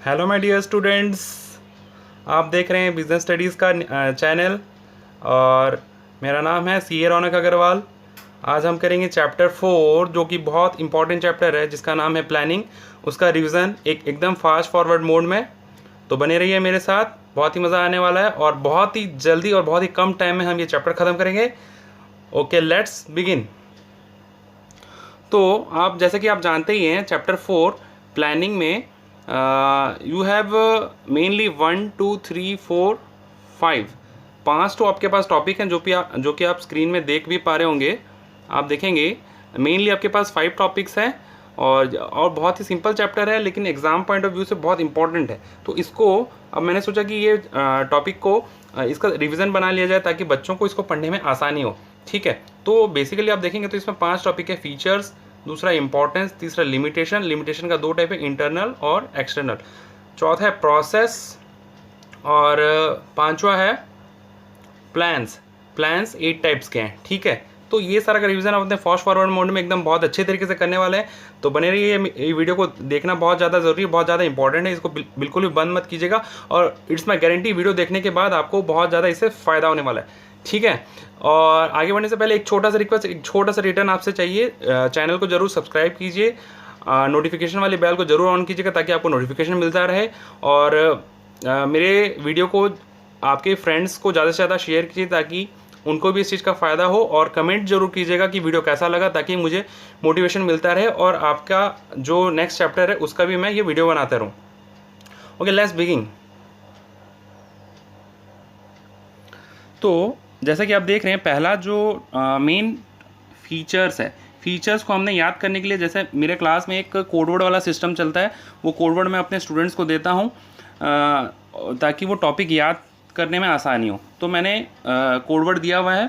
Hello my dear students, आप देख रहे हैं बिजनेस स्टडीज़ का चैनल और मेरा नाम है सी ए रौनक अग्रवाल। आज हम करेंगे चैप्टर 4 जो कि बहुत इंपॉर्टेंट चैप्टर है जिसका नाम है प्लानिंग। उसका रिवीजन एकदम फास्ट फॉरवर्ड मोड में। तो बने रहिए मेरे साथ, बहुत ही मज़ा आने वाला है और बहुत ही जल्दी और बहुत ही कम टाइम में हम ये चैप्टर ख़त्म करेंगे। Okay, let's begin. तो आप जैसे कि आप जानते ही हैं चैप्टर 4 प्लानिंग में यू हैव मेनली 1 2 3 4 5 5 तो आपके पास टॉपिक हैं जो कि आप स्क्रीन में देख भी पा रहे होंगे। आप देखेंगे मेनली आपके पास 5 टॉपिक्स हैं और बहुत ही सिंपल चैप्टर है, लेकिन एग्ज़ाम पॉइंट ऑफ व्यू से बहुत इंपॉर्टेंट है। तो इसको अब मैंने सोचा कि ये टॉपिक को इसका रिवीजन बना लिया जाए ताकि बच्चों को इसको पढ़ने में आसानी हो। ठीक है, तो बेसिकली आप देखेंगे तो इसमें 5 टॉपिक है। फीचर्स, दूसरा इंपॉर्टेंस, तीसरा लिमिटेशन। लिमिटेशन का 2 टाइप है, इंटरनल और एक्सटर्नल। चौथा है प्रोसेस और पांचवा है प्लान्स। प्लान्स 8 टाइप्स के हैं। ठीक है, तो ये सारा का रिवीजन आप अपने फास्ट फॉरवर्ड मोड में एकदम बहुत अच्छे तरीके से करने वाले हैं। तो बने रहिए, ये वीडियो को देखना बहुत ज़्यादा ज़रूरी है, बहुत ज़्यादा इंपॉर्टेंट है। इसको बिल्कुल भी बंद मत कीजिएगा और इट्स माई गारंटी, वीडियो देखने के बाद आपको बहुत ज़्यादा इससे फ़ायदा होने वाला है। ठीक है, और आगे बढ़ने से पहले एक छोटा सा रिक्वेस्ट, एक छोटा सा रिटर्न आपसे चाहिए। चैनल को जरूर सब्सक्राइब कीजिए, नोटिफिकेशन वाली बेल को जरूर ऑन कीजिएगा ताकि आपको नोटिफिकेशन मिलता रहे। और मेरे वीडियो को आपके फ्रेंड्स को ज़्यादा से ज़्यादा शेयर कीजिए ताकि उनको भी इस चीज़ का फ़ायदा हो। और कमेंट जरूर कीजिएगा कि वीडियो कैसा लगा ताकि मुझे मोटिवेशन मिलता रहे और आपका जो नेक्स्ट चैप्टर है उसका भी मैं ये वीडियो बनाता रहूँ। Okay, let's begin. तो जैसा कि आप देख रहे हैं, पहला जो मेन फीचर्स है, फीचर्स को हमने याद करने के लिए जैसे मेरे क्लास में एक कोडवर्ड वाला सिस्टम चलता है, वो कोडवर्ड मैं अपने स्टूडेंट्स को देता हूँ ताकि वो टॉपिक याद करने में आसानी हो। तो मैंने कोडवर्ड दिया हुआ है।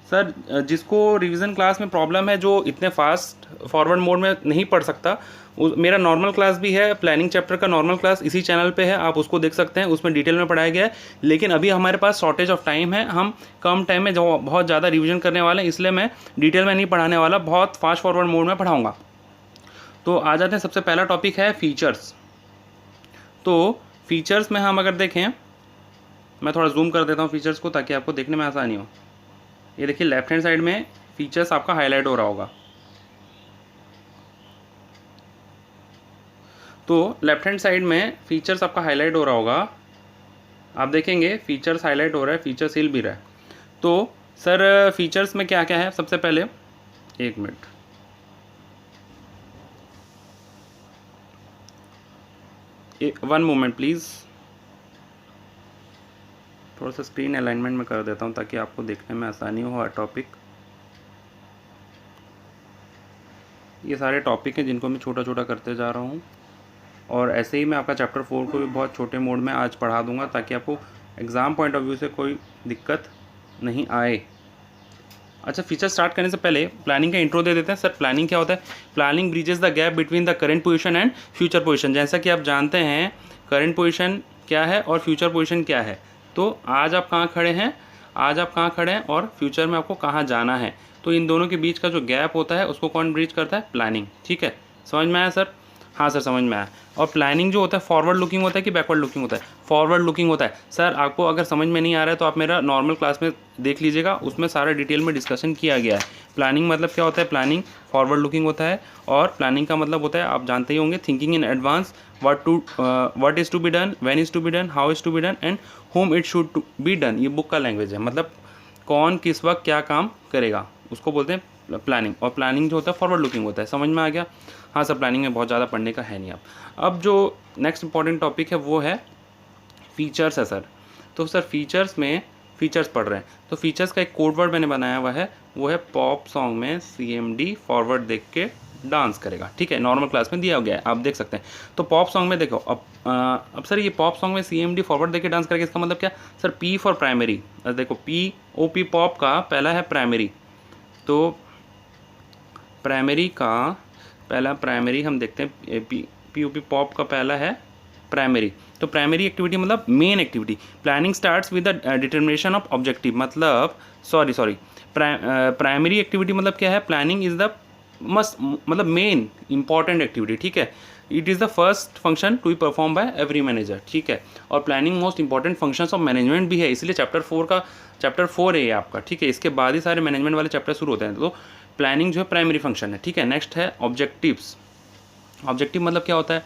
सर, जिसको रिवीजन क्लास में प्रॉब्लम है, जो इतने फास्ट फॉरवर्ड मोड में नहीं पढ़ सकता, मेरा नॉर्मल क्लास भी है, प्लानिंग चैप्टर का नॉर्मल क्लास इसी चैनल पे है, आप उसको देख सकते हैं, उसमें डिटेल में पढ़ाया गया है। लेकिन अभी हमारे पास शॉर्टेज ऑफ टाइम है, हम कम टाइम में जो बहुत ज़्यादा रिवीजन करने वाले हैं, इसलिए मैं डिटेल में नहीं पढ़ाने वाला, बहुत फास्ट फॉरवर्ड मोड में पढ़ाऊँगा। तो आ जाते हैं, सबसे पहला टॉपिक है फीचर्स। तो फीचर्स में हम अगर देखें, मैं थोड़ा जूम कर देता हूँ फीचर्स को ताकि आपको देखने में आसानी हो। ये देखिए लेफ्ट हैंड साइड में फीचर्स आपका हाईलाइट हो रहा होगा। तो लेफ्ट हैंड साइड में फीचर्स आपका हाईलाइट हो रहा होगा। आप देखेंगे फीचर्स हाईलाइट हो रहा है, फीचर्स हिल भी रहा है। तो सर फीचर्स में क्या क्या है, सबसे पहले एक मिनट, वन मोमेंट प्लीज़, थोड़ा सा स्क्रीन अलाइनमेंट में कर देता हूँ ताकि आपको देखने में आसानी हो हर टॉपिक। ये सारे टॉपिक हैं जिनको मैं छोटा छोटा करते जा रहा हूँ और ऐसे ही मैं आपका चैप्टर 4 को भी बहुत छोटे मोड में आज पढ़ा दूंगा ताकि आपको एग्ज़ाम पॉइंट ऑफ व्यू से कोई दिक्कत नहीं आए। अच्छा, फीचर स्टार्ट करने से पहले प्लानिंग का इंट्रो दे देते हैं। सर, प्लानिंग क्या होता है? Planning bridges the gap between the current position and future position. जैसा कि आप जानते हैं करंट पोजीशन क्या है और फ्यूचर पोजीशन क्या है। तो आज आप कहाँ खड़े हैं, और फ्यूचर में आपको कहाँ जाना है। तो इन दोनों के बीच का जो गैप होता है उसको कौन ब्रिज करता है? प्लानिंग। ठीक है, समझ में आया सर? हाँ सर, समझ में आया। और प्लानिंग जो होता है फॉरवर्ड लुकिंग होता है कि बैकवर्ड लुकिंग होता है? फॉरवर्ड लुकिंग होता है। सर, आपको अगर समझ में नहीं आ रहा है तो आप मेरा नॉर्मल क्लास में देख लीजिएगा, उसमें सारा डिटेल में डिस्कशन किया गया है। प्लानिंग मतलब क्या होता है? प्लानिंग फॉरवर्ड लुकिंग होता है और प्लानिंग का मतलब होता है, आप जानते ही होंगे, thinking in advance, what is to be done, when is to be done, how is to be done and whom it should be done. ये बुक का लैंग्वेज है, मतलब कौन किस वक्त क्या काम करेगा उसको बोलते हैं प्लानिंग। और प्लानिंग जो होता है फॉरवर्ड लुकिंग होता है। समझ में आ गया? हाँ सर, प्लानिंग में बहुत ज़्यादा पढ़ने का है नहीं। अब जो नेक्स्ट इंपॉर्टेंट टॉपिक है वो है फीचर्स है सर। तो सर फीचर्स में फीचर्स पढ़ रहे हैं तो फीचर्स का एक कोड वर्ड मैंने बनाया हुआ है, वो है पॉप सॉन्ग में CMD फॉरवर्ड देख के डांस करेगा। ठीक है, नॉर्मल क्लास में दिया गया है, आप देख सकते हैं। तो पॉप सॉन्ग में देखो, अब सर ये पॉप सॉन्ग में CMD फॉरवर्ड देख के डांस करेगा, इसका मतलब क्या? Sir P for primary. देखो POP पॉप का पहला है प्राइमरी, तो प्राइमरी का पहला प्राइमरी हम देखते हैं, POP पॉप का पहला है प्राइमरी। तो प्राइमरी एक्टिविटी मतलब main activity. Planning starts with the determination of objective, मतलब सॉरी प्राइमरी एक्टिविटी मतलब क्या है? प्लानिंग इज द मस्ट, मतलब मेन इंपॉर्टेंट एक्टिविटी। ठीक है, it is the first function to be perform by every manager, ठीक है। और planning most important functions of management भी है, इसलिए चैप्टर 4 है ये आपका, ठीक है। इसके बाद ही सारे मैनेजमेंट वाले चैप्टर शुरू होते हैं। तो प्लानिंग जो है प्राइमरी फंक्शन है, ठीक है। नेक्स्ट है ऑब्जेक्टिव्स। ऑब्जेक्टिव मतलब क्या होता है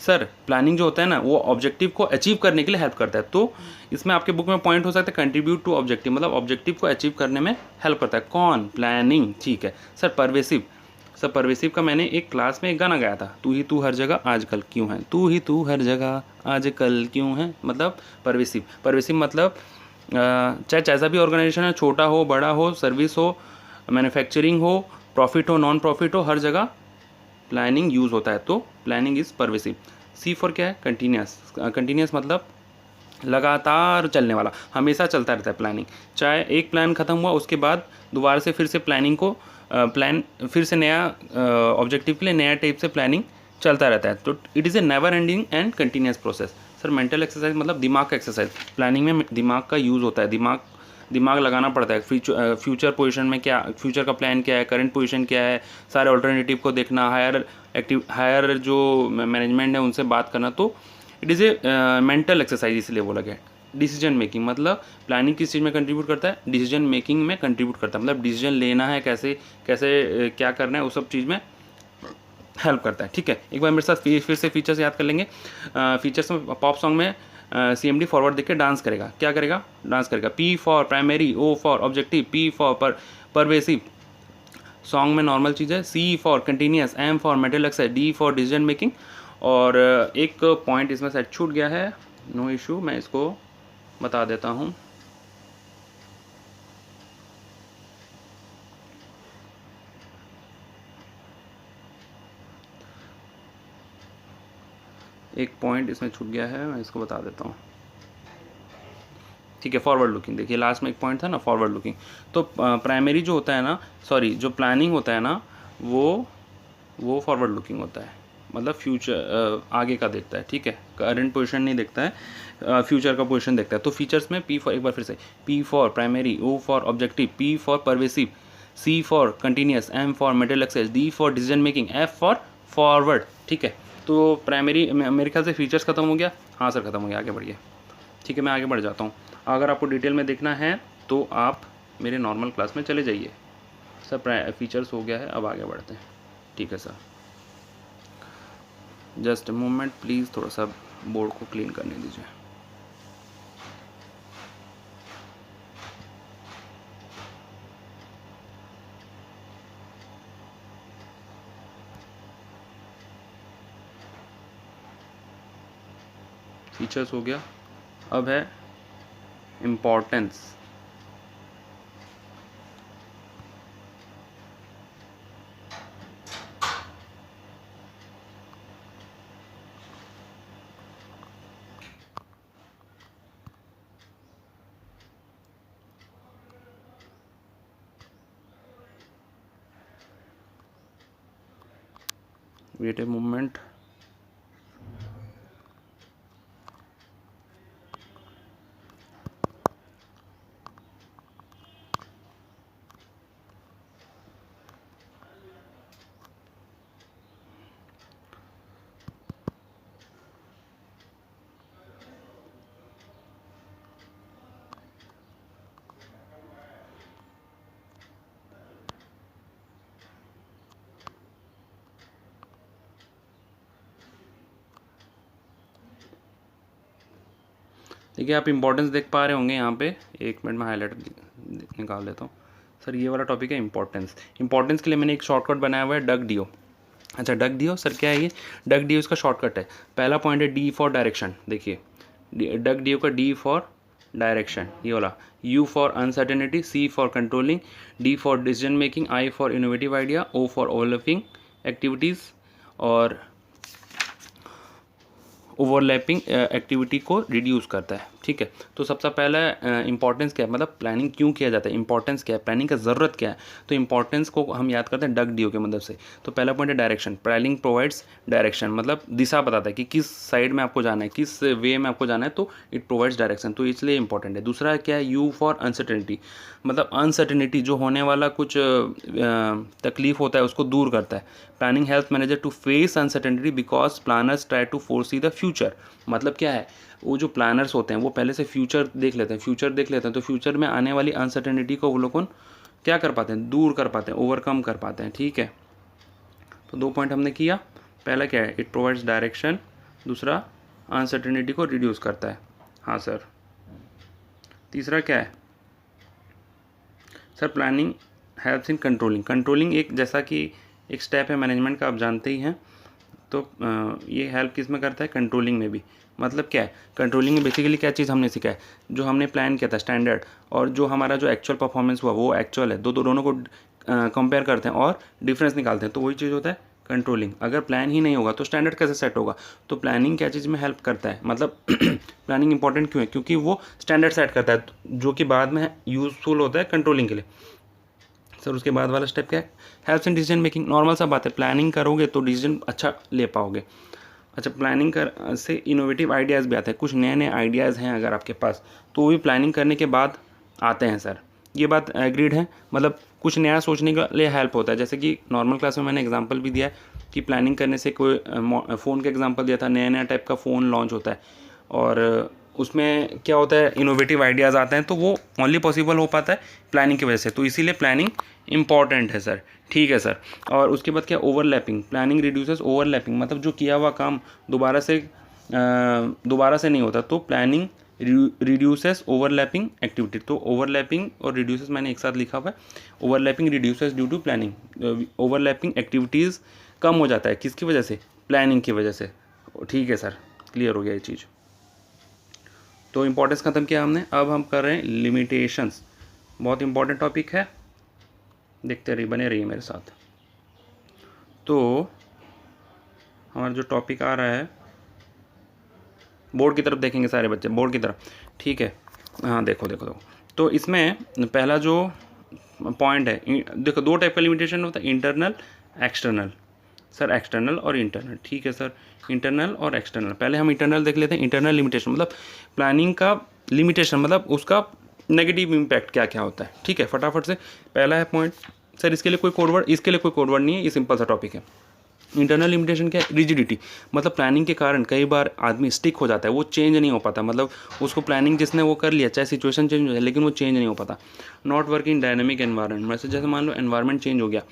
सर? प्लानिंग जो होता है ना वो ऑब्जेक्टिव को अचीव करने के लिए हेल्प करता है। तो इसमें आपके बुक में पॉइंट हो सकता है कंट्रीब्यूट टू ऑब्जेक्टिव, मतलब ऑब्जेक्टिव को अचीव करने में हेल्प करता है। कौन? प्लानिंग, ठीक है। सर परवेसिव, सर परवेसिव का मैंने एक क्लास में एक गाना गाया था, तू ही तू हर जगह आजकल क्यों है, तू ही तू हर जगह आजकल क्यों है, मतलब परवेसिव। परवेसिव मतलब चाहे जैसा भी ऑर्गेनाइजेशन है, छोटा हो बड़ा हो, सर्विस हो, मैन्युफैक्चरिंग हो, प्रॉफिट हो नॉन प्रॉफिट हो, हर जगह प्लानिंग यूज़ होता है। तो planning is pervasive. C for क्या है? कंटिन्यूस। कंटिन्यूस मतलब लगातार चलने वाला, हमेशा चलता रहता है प्लानिंग। चाहे एक प्लान ख़त्म हुआ उसके बाद दोबारा से फिर से प्लानिंग को फिर से नया ऑब्जेक्टिव के लिए नया टाइप से प्लानिंग चलता रहता है। तो it is a never ending and continuous process. Sir mental exercise मतलब दिमाग का एक्सरसाइज। प्लानिंग में दिमाग का यूज़ होता है, दिमाग लगाना पड़ता है। फ्यूचर पोजीशन में क्या, फ्यूचर का प्लान क्या है, करंट पोजीशन क्या है, सारे ऑल्टरनेटिव को देखना, हायर जो मैनेजमेंट है उनसे बात करना। तो it is a mental exercise, इसलिए बोला गया। डिसीजन मेकिंग मतलब प्लानिंग किस चीज़ में कंट्रीब्यूट करता है? डिसीजन मेकिंग में कंट्रीब्यूट करता है, मतलब डिसीजन लेना है कैसे कैसे क्या करना है, उस सब चीज़ में हेल्प करता है, ठीक है। एक बार मेरे साथ फिर से फीचर्स याद कर लेंगे। फीचर्स में पॉप सॉन्ग में CMD फॉरवर्ड देख के डांस करेगा। क्या करेगा? डांस करेगा। P for primary, O for objective, P for pervasive. Song में नॉर्मल चीज़ है। C for continuous, M for mental exercise, D for decision making. और एक पॉइंट इसमें शायद छूट गया है, नो इशू, मैं इसको बता देता हूँ। एक पॉइंट इसमें छूट गया है, मैं इसको बता देता हूँ, ठीक है। फॉरवर्ड लुकिंग, देखिए लास्ट में एक पॉइंट था ना फॉरवर्ड लुकिंग। तो प्राइमरी जो होता है ना, सॉरी जो प्लानिंग होता है ना वो फॉरवर्ड लुकिंग होता है, मतलब फ्यूचर आगे का देखता है, ठीक है। करंट पोजीशन नहीं देखता है, फ्यूचर का पोजीशन देखता है। तो फीचर्स में P फॉर, एक बार फिर से, P for primary, O for objective, P for pervasive, C for continuous, M for mental exercise, D for decision making, F for forward, ठीक है। तो प्राइमरी मेरे ख्याल से फीचर्स खत्म हो गया। हाँ सर खत्म हो गया, आगे बढ़िए, ठीक है। मैं आगे बढ़ जाता हूँ। अगर आपको डिटेल में देखना है तो आप मेरे नॉर्मल क्लास में चले जाइए। सर फीचर्स हो गया है, अब आगे बढ़ते हैं, ठीक है सर। जस्ट मोमेंट प्लीज़, थोड़ा सा बोर्ड को क्लीन करने दीजिए। फीचर्स हो गया, अब है इम्पोर्टेंस। वेट ए मोमेंट, देखिए आप इंपॉर्टेंस देख पा रहे होंगे यहाँ पे। एक मिनट में हाईलाइट निकाल देता हूँ। सर ये वाला टॉपिक है इंपॉर्टेंस। इंपॉर्टेंस के लिए मैंने एक शॉर्टकट बनाया हुआ है, डग डीओ। अच्छा डग डीओ सर क्या है ये? डग डीओ इसका शॉर्टकट है। पहला पॉइंट है D फॉर डायरेक्शन, देखिए डग डीओ का D फॉर डायरेक्शन ये वाला, U for uncertainty, C for controlling, D for decision making, I for innovative idea, O for overlapping activities और ओवरलैपिंग एक्टिविटी को रिड्यूस करता है। ठीक है। तो सबसे पहला इंपॉर्टेंस क्या है, मतलब प्लानिंग क्यों किया जाता है, इंपॉर्टेंस क्या है, प्लानिंग का ज़रूरत क्या है। तो इंपॉर्टेंस को हम याद करते हैं डग डीओ के मदद से। तो पहला पॉइंट है डायरेक्शन। प्लानिंग प्रोवाइड्स डायरेक्शन, मतलब दिशा बताता है कि किस साइड में आपको जाना है, किस वे में आपको जाना है, तो इट प्रोवाइड्स डायरेक्शन, तो इसलिए इंपॉर्टेंट है। दूसरा क्या है, यू फॉर अनसर्टेनिटी, मतलब अनसर्टेनिटी जो होने वाला कुछ तकलीफ होता है उसको दूर करता है। Planning help manager to face uncertainty because planners try to foresee the future. मतलब क्या है, वो जो प्लानर्स होते हैं वो पहले से फ्यूचर देख लेते हैं, तो फ्यूचर में आने वाली अनसर्टेनिटी को वो लोग क्या कर पाते हैं, दूर कर पाते हैं, ओवरकम कर पाते हैं। ठीक है, तो 2 पॉइंट हमने किया। पहला क्या है, इट प्रोवाइड्स डायरेक्शन, दूसरा अनसर्टेनिटी को रिड्यूस करता है। हाँ सर। तीसरा क्या है sir, planning helps in controlling. Controlling एक जैसा कि एक स्टेप है मैनेजमेंट का, आप जानते ही हैं। तो ये हेल्प किस में करता है, कंट्रोलिंग में भी। मतलब क्या है, कंट्रोलिंग में बेसिकली क्या चीज़ हमने सीखा है, जो हमने प्लान किया था स्टैंडर्ड और जो हमारा जो एक्चुअल परफॉर्मेंस हुआ वो एक्चुअल है, दोनों को कंपेयर करते हैं और डिफरेंस निकालते हैं, तो वही चीज़ होता है कंट्रोलिंग। अगर प्लान ही नहीं होगा तो स्टैंडर्ड कैसे सेट होगा। तो प्लानिंग क्या चीज़ में हेल्प करता है, मतलब प्लानिंग इंपॉर्टेंट क्यों है, क्योंकि वो स्टैंडर्ड सेट करता है जो कि बाद में यूजफुल होता है कंट्रोलिंग के लिए। सर उसके बाद वाला स्टेप क्या है, helps in decision making. Normal सा बात है, प्लानिंग करोगे तो डिसीजन अच्छा ले पाओगे। अच्छा, प्लानिंग कर से इनोवेटिव आइडियाज़ भी आते हैं, कुछ नए नए आइडियाज़ हैं अगर आपके पास तो वो भी प्लानिंग करने के बाद आते हैं सर। ये बात एग्रीड है, मतलब कुछ नया सोचने के लिए हेल्प होता है। जैसे कि नॉर्मल क्लास में मैंने एग्जांपल भी दिया है कि प्लानिंग करने से कोई फ़ोन का एग्जांपल दिया था, नया नया टाइप का फ़ोन लॉन्च होता है और उसमें क्या होता है, इनोवेटिव आइडियाज़ आते हैं, तो वो ओनली पॉसिबल हो पाता है प्लानिंग की वजह से। तो इसीलिए प्लानिंग इंपॉर्टेंट है सर। ठीक है सर। और उसके बाद क्या, ओवरलैपिंग। प्लानिंग रिड्यूसेस ओवरलैपिंग, मतलब जो किया हुआ काम दोबारा से नहीं होता, तो प्लानिंग रिड्यूसेस ओवरलैपिंग एक्टिविटी। तो ओवरलैपिंग और रिड्यूसेस मैंने एक साथ लिखा हुआ है। Overlapping reduces due to planning. Overlapping activities कम हो जाता है किसकी वजह से, प्लानिंग की वजह से। ठीक है सर, क्लियर हो गया ये चीज़। तो इम्पोर्टेंस ख़त्म किया हमने, अब हम कर रहे हैं लिमिटेशंस। बहुत इंपॉर्टेंट टॉपिक है, देखते रहिए, बने रहिए मेरे साथ। तो हमारा जो टॉपिक आ रहा है, बोर्ड की तरफ देखेंगे सारे बच्चे, बोर्ड की तरफ। ठीक है, हाँ देखो देखो देखो। तो इसमें पहला जो पॉइंट है, देखो 2 टाइप का लिमिटेशन होता है, इंटरनल एक्सटर्नल। सर एक्सटर्नल और इंटरनल, ठीक है सर, इंटरनल और एक्सटर्नल। पहले हम इंटरनल देख लेते हैं। इंटरनल लिमिटेशन मतलब प्लानिंग का लिमिटेशन, मतलब उसका नेगेटिव इम्पैक्ट क्या क्या होता है। ठीक है, फटाफट से पहला है पॉइंट। सर इसके लिए कोई कोड वर्ड नहीं है, ये सिंपल सा टॉपिक है। इंटरनल लिमिटेशन क्या है, रिजिडिटी। मतलब प्लानिंग के कारण कई बार आदमी स्टिक हो जाता है, वो चेंज नहीं हो पाता, मतलब उसको प्लानिंग जिसने वो कर लिया, चाहे सिचुएशन चेंज हो जाए लेकिन वो चेंज नहीं हो पाता। Not work in dynamic environment, जैसे मान लो एनवायरनमेंट चेंज हो गया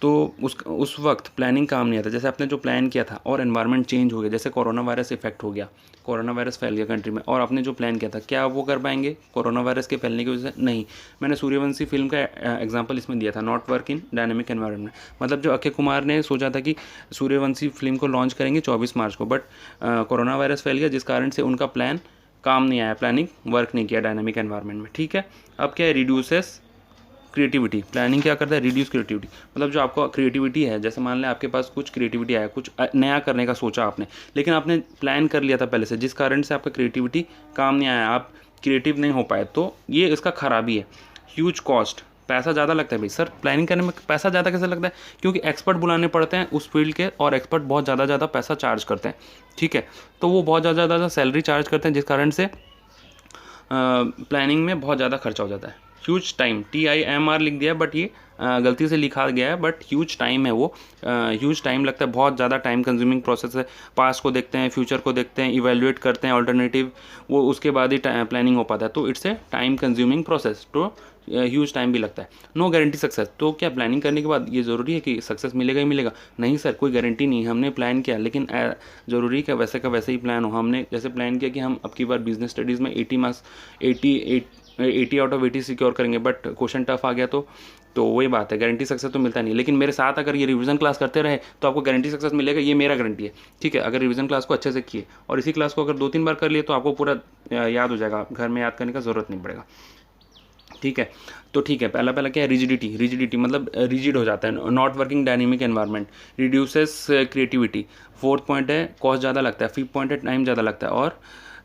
तो उस वक्त प्लानिंग काम नहीं आता। जैसे आपने जो प्लान किया था और एनवायरनमेंट चेंज हो गया, जैसे कोरोना वायरस इफेक्ट हो गया, कोरोना वायरस फैल गया कंट्री में, और आपने जो प्लान किया था, क्या वो कर पाएंगे कोरोना वायरस के फैलने की वजह से? नहीं। मैंने सूर्यवंशी फिल्म का एग्जांपल इसमें दिया था, not work in dynamic environment. मतलब जो अक्षय कुमार ने सोचा था कि सूर्यवंशी फिल्म को लॉन्च करेंगे 24 मार्च को, बट कोरोना वायरस फैल गया जिस कारण से उनका प्लान काम नहीं आया, प्लानिंग वर्क नहीं किया डायनेमिक एनवायरनमेंट में। ठीक है, अब क्या है, रिड्यूसेस क्रिएटिविटी। प्लानिंग क्या करता है, रिड्यूस क्रिएटिविटी। मतलब जो आपको क्रिएटिविटी है, जैसे मान लें आपके पास कुछ क्रिएटिविटी आया, कुछ नया करने का सोचा आपने, लेकिन आपने प्लान कर लिया था पहले से, जिस कारण से आपका क्रिएटिविटी काम नहीं आया, आप क्रिएटिव नहीं हो पाए, तो ये इसका खराबी है। ह्यूज कॉस्ट, पैसा ज़्यादा लगता है भाई। सर प्लानिंग करने में पैसा ज़्यादा कैसे लगता है, क्योंकि एक्सपर्ट बुलाने पड़ते हैं उस फील्ड के, और एक्सपर्ट बहुत ज़्यादा पैसा चार्ज करते हैं। ठीक है, तो वो बहुत ज़्यादा सैलरी चार्ज करते हैं, जिस कारण से प्लानिंग में बहुत ज़्यादा खर्चा हो जाता है। ह्यूज टाइम, TIMR लिख दिया बट ये गलती से लिखा गया है, बट ह्यूज टाइम है वो, ह्यूज टाइम लगता है, बहुत ज़्यादा टाइम कंज्यूमिंग प्रोसेस है। पास्ट को देखते हैं, फ्यूचर को देखते हैं, इवेल्युएट करते हैं ऑल्टरनेटिव, वो उसके बाद ही प्लानिंग हो पाता है। तो it's a time consuming process, तो ह्यूज टाइम भी लगता है। No guarantee success. तो क्या प्लानिंग करने के बाद ये ज़रूरी है कि सक्सेस मिलेगा ही मिलेगा? नहीं सर, कोई गारंटी नहीं है। हमने प्लान किया, लेकिन ज़रूरी है वैसे का वैसे ही प्लान हो। हमने जैसे प्लान किया कि हम अब की बार बिजनेस स्टडीज़ में 80 मार्क्स 80 आउट ऑफ 80 सिक्योर करेंगे, बट क्वेश्चन टफ आ गया तो वही बात है, गारंटी सक्सेस तो मिलता नहीं। लेकिन मेरे साथ अगर ये रिवीजन क्लास करते रहे तो आपको गारंटी सक्सेस मिलेगा, ये मेरा गारंटी है। ठीक है, अगर रिवीजन क्लास को अच्छे से किए और इसी क्लास को अगर 2-3 बार कर लिए तो आपको पूरा याद हो जाएगा, घर में याद करने का ज़रूरत नहीं पड़ेगा। ठीक है, तो ठीक है, पहला क्या है, रिजिडिटी मतलब रिजिड हो जाता है। Not working dynamic environment, reduces creativity. 4th point है, कॉस्ट ज़्यादा लगता है। 5th पॉइंट है, टाइम ज़्यादा लगता है। और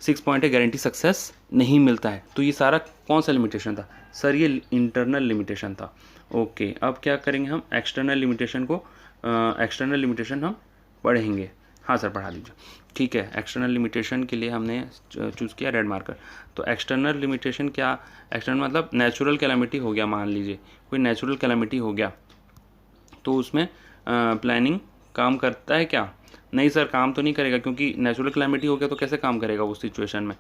6 पॉइंट है, गारंटी सक्सेस नहीं मिलता है। तो ये सारा कौन सा लिमिटेशन था सर? ये इंटरनल लिमिटेशन था। ओके, अब क्या करेंगे हम? एक्सटर्नल लिमिटेशन को एक्सटर्नल लिमिटेशन हम पढ़ेंगे। हाँ सर, पढ़ा दीजिए। ठीक है, एक्सटर्नल लिमिटेशन के लिए हमने चूज़ किया रेड मार्कर। तो एक्सटर्नल लिमिटेशन क्या? एक्सटर्नल मतलब नेचुरल कैलामिटी हो गया, मान लीजिए कोई नेचुरल कैलामिटी हो गया, तो उसमें प्लानिंग काम करता है क्या? नहीं सर, काम तो नहीं करेगा, क्योंकि नेचुरल क्लैमिटी हो गया तो कैसे काम करेगा उस सिचुएशन में?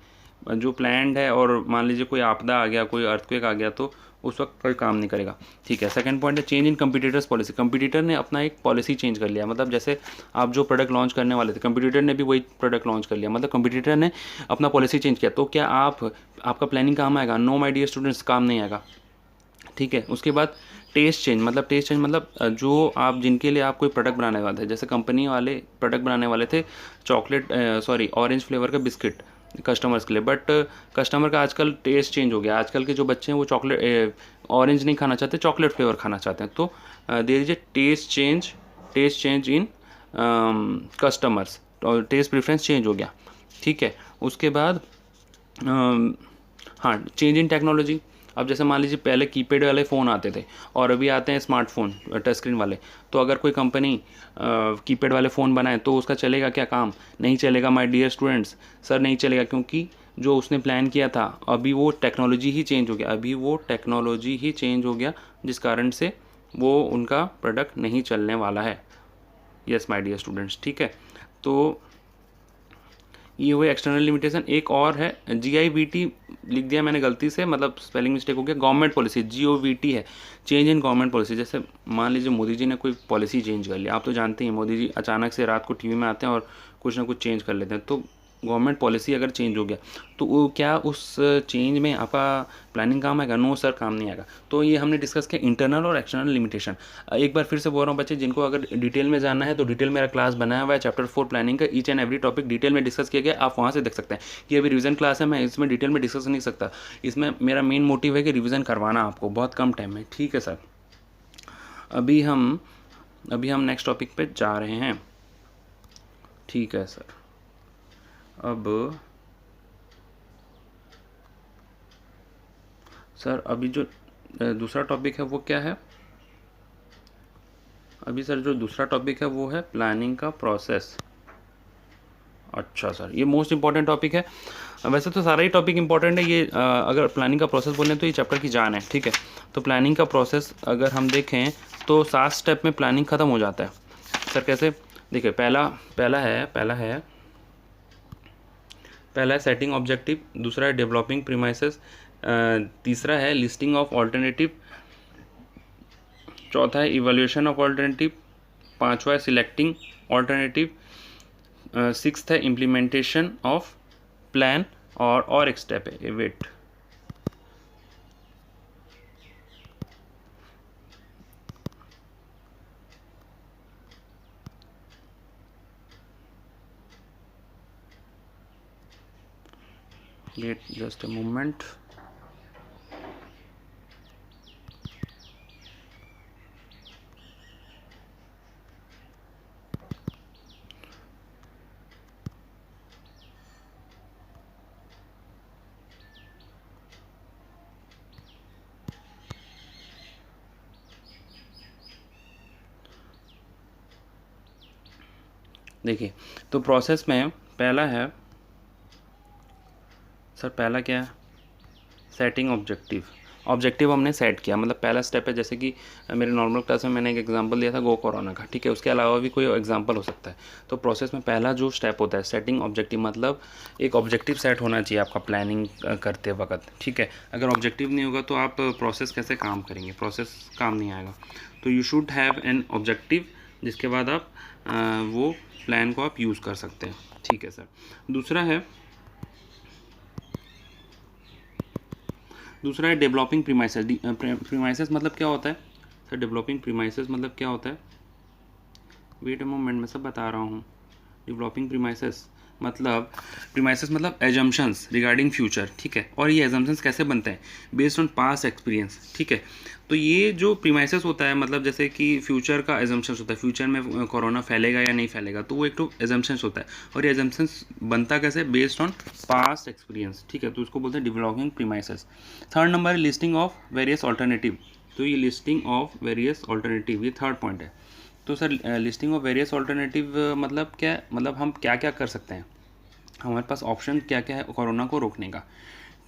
जो प्लान्ड है और मान लीजिए कोई आपदा आ गया, कोई अर्थक्वेक आ गया, तो उस वक्त कोई काम नहीं करेगा। ठीक है, सेकंड पॉइंट है change in competitors policy. Competitor ने अपना एक पॉलिसी चेंज कर लिया, मतलब जैसे आप जो प्रोडक्ट लॉन्च करने वाले थे, कंपटीटर ने भी वही प्रोडक्ट लॉन्च कर लिया, मतलब कंपटीटर ने अपना पॉलिसी चेंज किया, तो क्या आपका प्लानिंग काम आएगा? नो माय डियर स्टूडेंट्स, काम नहीं आएगा। ठीक है, उसके बाद टेस्ट चेंज मतलब जो आप जिनके लिए आप कोई प्रोडक्ट बनाने वाले थे, जैसे कंपनी वाले प्रोडक्ट बनाने वाले थे ऑरेंज फ्लेवर का बिस्किट कस्टमर्स के लिए, बट कस्टमर का आजकल टेस्ट चेंज हो गया। आजकल के जो बच्चे हैं वो चॉकलेट ऑरेंज नहीं खाना चाहते, चॉकलेट फ्लेवर खाना चाहते हैं। तो there is a taste change in customers, और टेस्ट प्रेफरेंस चेंज हो गया। ठीक है, उसके बाद हाँ, चेंज इन टेक्नोलॉजी। अब जैसे मान लीजिए पहले कीपैड वाले फ़ोन आते थे और अभी आते हैं स्मार्टफोन टच स्क्रीन वाले। तो अगर कोई कंपनी कीपैड वाले फ़ोन बनाए तो उसका चलेगा क्या काम? नहीं चलेगा माय डियर स्टूडेंट्स। सर नहीं चलेगा, क्योंकि जो उसने प्लान किया था अभी वो टेक्नोलॉजी ही चेंज हो गया, जिस कारण से वो उनका प्रोडक्ट नहीं चलने वाला है। यस माय डियर स्टूडेंट्स, ठीक है। तो ये हुए एक्सटर्नल लिमिटेशन। एक और है GIVT, लिख दिया मैंने गलती से, मतलब स्पेलिंग मिस्टेक हो गया। गवर्नमेंट पॉलिसी GOVT है, चेंज इन गवर्नमेंट पॉलिसी। जैसे मान लीजिए मोदी जी ने कोई पॉलिसी चेंज कर लिया, आप तो जानते हैं मोदी जी अचानक से रात को टीवी में आते हैं और कुछ ना कुछ चेंज कर लेते हैं। तो गवर्नमेंट पॉलिसी अगर चेंज हो गया तो वो क्या उस चेंज में आपका प्लानिंग काम आएगा? नो सर, काम नहीं आएगा। तो ये हमने डिस्कस किया इंटरनल और एक्सटर्नल लिमिटेशन। एक बार फिर से बोल रहा हूँ बच्चे, जिनको अगर डिटेल में जानना है तो डिटेल मेरा क्लास बनाया हुआ है चैप्टर 4 प्लानिंग का, each and every topic detail में डिस्कस किया गया, आप वहाँ से देख सकते हैं। ये अभी रिवीजन क्लास है, मैं इसमें डिटेल में डिस्कस नहीं सकता। इसमें मेरा मेन मोटिव है कि रिवीजन करवाना आपको बहुत कम टाइम में। ठीक है सर, अभी हम नेक्स्ट टॉपिक पे जा रहे हैं। ठीक है सर, अब सर अभी जो दूसरा टॉपिक है वो क्या है? अभी सर जो दूसरा टॉपिक है वो है प्लानिंग का प्रोसेस। अच्छा सर, ये मोस्ट इंपॉर्टेंट टॉपिक है। वैसे तो सारा ही टॉपिक इंपॉर्टेंट है, ये अगर प्लानिंग का प्रोसेस बोलें तो ये चैप्टर की जान है। ठीक है, तो प्लानिंग का प्रोसेस अगर हम देखें तो 7 स्टेप में प्लानिंग ख़त्म हो जाता है। सर कैसे? देखिए, पहला है सेटिंग ऑब्जेक्टिव, दूसरा है डेवलपिंग प्रीमाइसेस, तीसरा है लिस्टिंग ऑफ ऑल्टरनेटिव, चौथा है इवैल्यूएशन ऑफ ऑल्टरनेटिव, पांचवा है सिलेक्टिंग ऑल्टरनेटिव, सिक्स्थ है इम्प्लीमेंटेशन ऑफ प्लान, और एक स्टेप है wait. Wait just a moment. देखिए, तो प्रोसेस में पहला है सर, पहला क्या है? सेटिंग ऑब्जेक्टिव हमने सेट किया, मतलब पहला स्टेप है। जैसे कि मेरे नॉर्मल क्लास में मैंने एक एग्जांपल दिया था गो कोरोना का। ठीक है, उसके अलावा भी कोई एग्जांपल हो सकता है। तो प्रोसेस में पहला जो स्टेप होता है सेटिंग ऑब्जेक्टिव, मतलब एक ऑब्जेक्टिव सेट होना चाहिए आपका प्लानिंग करते वक्त। ठीक है, अगर ऑब्जेक्टिव नहीं होगा तो आप प्रोसेस कैसे काम करेंगे? प्रोसेस काम नहीं आएगा। तो you should have an objective, जिसके बाद आप वो प्लान को आप यूज़ कर सकते हैं। ठीक है सर, दूसरा है डेवलपिंग प्रीमाइसेस। प्रीमाइसेस मतलब क्या होता है सर? डेवलपिंग प्रीमाइसेस मतलब क्या होता है? वेट अ मोमेंट, मैं सब बता रहा हूँ। डेवलपिंग प्रीमाइसेस मतलब प्रीमाइसेस मतलब एजम्पशंस रिगार्डिंग फ्यूचर, ठीक है। और ये एजम्पशंस कैसे बनते हैं? बेस्ड ऑन पास्ट एक्सपीरियंस, ठीक है। तो ये जो प्रीमाइसेस होता है मतलब जैसे कि फ्यूचर का एजम्पशंस होता है, फ्यूचर में कोरोना फैलेगा या नहीं फैलेगा, तो वो एक तो एजम्पशंस होता है। और ये एजम्पशंस बनता कैसे? बेस्ड ऑन पास्ट एक्सपीरियंस, ठीक है। तो इसको बोलते हैं डेवलपिंग प्रीमाइसेस। थर्ड नंबर है लिस्टिंग ऑफ वेरियस ऑल्टरनेटिव। तो ये लिस्टिंग ऑफ वेरियस ऑल्टरनेटिव, ये थर्ड पॉइंट है। तो sir listing of various alternative मतलब क्या? मतलब हम क्या क्या कर सकते हैं, हमारे पास ऑप्शन क्या क्या है कोरोना को रोकने का,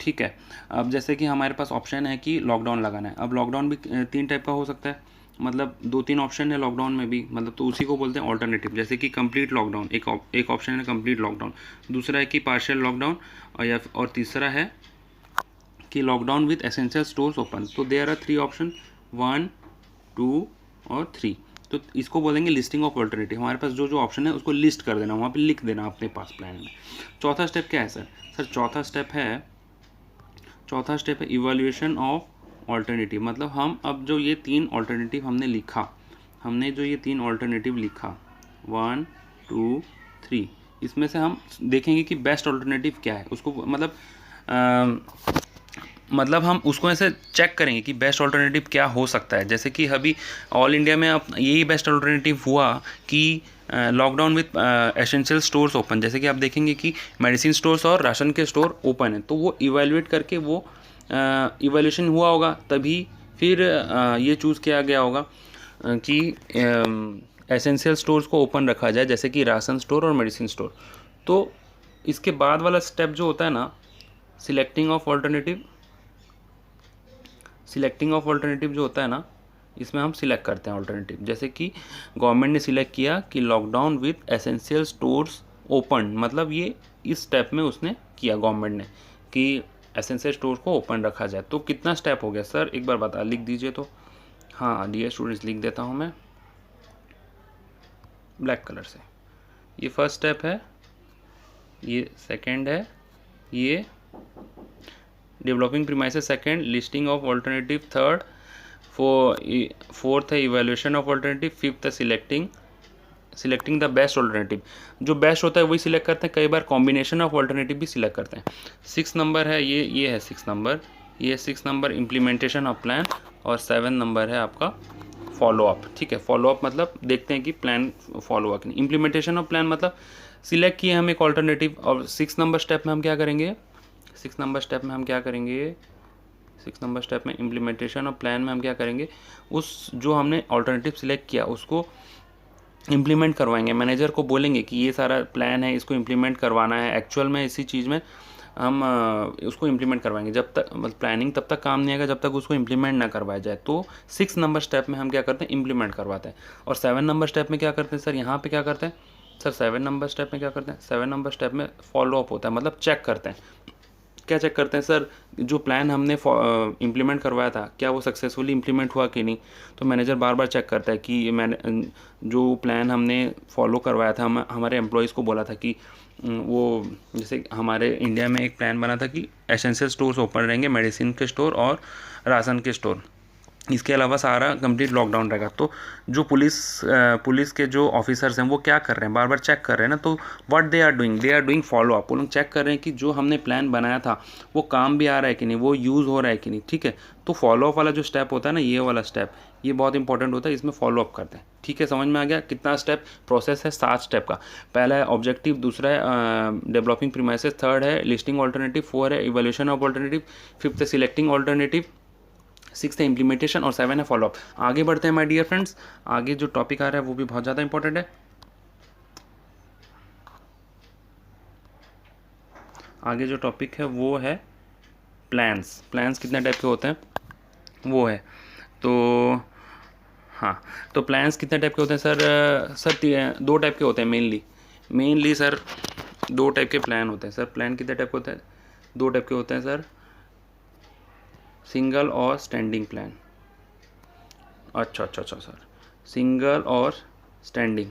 ठीक है। अब जैसे कि हमारे पास ऑप्शन है कि लॉकडाउन लगाना है। अब लॉकडाउन भी 3 टाइप का हो सकता है, मतलब 2-3 ऑप्शन है लॉकडाउन में भी, मतलब तो उसी को बोलते हैं ऑल्टरनेटिव। जैसे कि कंप्लीट लॉकडाउन, एक ऑप्शन है कंप्लीट लॉकडाउन, दूसरा है कि पार्शियल लॉकडाउन, और तीसरा है कि lockdown with essential stores open. तो देयर आर 3 ऑप्शन, 1, 2 और 3। तो इसको बोलेंगे लिस्टिंग ऑफ ऑल्टरनेटिव। हमारे पास जो जो ऑप्शन है उसको लिस्ट कर देना, वहाँ पे लिख देना अपने पास प्लान में। चौथा स्टेप क्या है सर? सर चौथा स्टेप है इवैल्यूएशन ऑफ ऑल्टरनेटिव। मतलब हम अब जो ये 3 ऑल्टरनेटिव हमने लिखा, 1, 2, 3, इसमें से हम देखेंगे कि बेस्ट ऑल्टरनेटिव क्या है। उसको मतलब हम उसको ऐसे चेक करेंगे कि बेस्ट ऑल्टरनेटिव क्या हो सकता है। जैसे कि अभी ऑल इंडिया में अब यही बेस्ट ऑल्टरनेटिव हुआ कि lockdown with essential stores open. जैसे कि आप देखेंगे कि मेडिसिन स्टोर्स और राशन के स्टोर ओपन है, तो वो इवैल्यूएट करके वो इवैल्यूएशन हुआ होगा, तभी फिर ये चूज़ किया गया होगा कि एसेंशियल स्टोर्स को ओपन रखा जाए, जैसे कि राशन स्टोर और मेडिसिन स्टोर। तो इसके बाद वाला स्टेप जो होता है ना, सिलेक्टिंग ऑफ ऑल्टरनेटिव जो होता है ना, इसमें हम सिलेक्ट करते हैं ऑल्टरनेटिव। जैसे कि गवर्नमेंट ने सिलेक्ट किया कि lockdown with essential stores open, मतलब ये इस स्टेप में उसने किया गवर्नमेंट ने कि एसेंशियल स्टोर को ओपन रखा जाए। तो कितना स्टेप हो गया सर, एक बार लिख दीजिए तो। हाँ डियर स्टूडेंट्स, लिख देता हूँ मैं ब्लैक कलर से। ये फर्स्ट स्टेप है, ये सेकेंड है, ये developing premises second, listing of alternative third, fourth है इवैल्यूएशन ऑफ ऑल्टरनेटिव, फिफ्थ है सिलेक्टिंग द बेस्ट ऑल्टरनेटिव। जो बेस्ट होता है वही सिलेक्ट करते हैं, कई बार कॉम्बिनेशन ऑफ ऑल्टरनेटिव भी सिलेक्ट करते हैं। 6 नंबर है ये है 6 नंबर, ये 6 नंबर इम्प्लीमेंटेशन ऑफ प्लान, और 7 नंबर है आपका फॉलोअप, ठीक है। फॉलोअप मतलब देखते हैं कि प्लान फॉलो हुआ कि नहीं। इम्प्लीमेंटेशन ऑफ प्लान मतलब सिलेक्ट किए हम एक ऑल्टरनेटिव, और 6 नंबर स्टेप में हम क्या करेंगे, 6 नंबर स्टेप में इम्प्लीमेंटेशन ऑफ प्लान में हम क्या करेंगे, उस जो हमने ऑल्टरनेटिव सिलेक्ट किया उसको इम्प्लीमेंट करवाएंगे। मैनेजर को बोलेंगे कि ये सारा प्लान है, इसको इम्प्लीमेंट करवाना है। एक्चुअल में इसी चीज़ में हम उसको इम्प्लीमेंट करवाएंगे। जब तक मतलब प्लानिंग तब तक काम नहीं आएगा जब तक उसको इम्प्लीमेंट ना करवाया जाए। तो 6 नंबर स्टेप में हम क्या करते हैं, इम्प्लीमेंट करवाते हैं। और 7 नंबर स्टेप में क्या करते हैं सर, यहाँ पे क्या करते हैं सर, 7 नंबर स्टेप में क्या करते हैं, 7 नंबर स्टेप में फॉलोअप होता है, मतलब चेक करते हैं। क्या चेक करते हैं सर, जो प्लान हमने इम्प्लीमेंट करवाया था क्या वो सक्सेसफुली इम्प्लीमेंट हुआ कि नहीं। तो मैनेजर बार बार चेक करता है कि मैंने जो प्लान हमने फॉलो करवाया था, हम हमारे एम्प्लॉयज़ को बोला था कि वो, जैसे हमारे इंडिया में एक प्लान बना था कि एसेंशियल स्टोर्स ओपन रहेंगे, मेडिसिन के स्टोर और राशन के स्टोर, इसके अलावा सारा कंप्लीट लॉकडाउन रहेगा। तो जो पुलिस के जो ऑफिसर्स हैं वो क्या कर रहे हैं, बार बार चेक कर रहे हैं ना। तो what they are doing follow up. वो लोग चेक कर रहे हैं कि जो हमने प्लान बनाया था वो काम भी आ रहा है कि नहीं, वो यूज़ हो रहा है कि नहीं, ठीक है। तो फॉलोअप वाला जो स्टेप होता है ना, ये वाला स्टेप, ये बहुत इंपॉर्टेंट होता है, इसमें फॉलोअप करते हैं, ठीक है। समझ में आ गया कितना स्टेप प्रोसेस है, 7 स्टेप का। पहला है ऑब्जेक्टिव, दूसरा है डेवलपिंग प्रीमाइसेस, थर्ड है लिस्टिंग ऑल्टरनेटिव, 4 है इवैल्यूएशन ऑफ ऑल्टरनेटिव, 5th है सिलेक्टिंग ऑल्टरनेटिव, 6th है इम्प्लीमेंटेशन, और 7 है फॉलोअप। आगे बढ़ते हैं माय डियर फ्रेंड्स। आगे जो टॉपिक आ रहा है वो भी बहुत ज़्यादा इंपॉर्टेंट है। आगे जो टॉपिक है वो है प्लान्स कितने टाइप के होते हैं वो है। तो हाँ, तो प्लान्स कितने टाइप के होते हैं सर 2 टाइप के होते हैं मेनली सर, 2 टाइप के प्लान होते हैं सर। प्लान कितने टाइप के होते हैं, 2 टाइप के होते हैं सर, सिंगल और स्टैंडिंग प्लान। अच्छा सर, सिंगल और स्टैंडिंग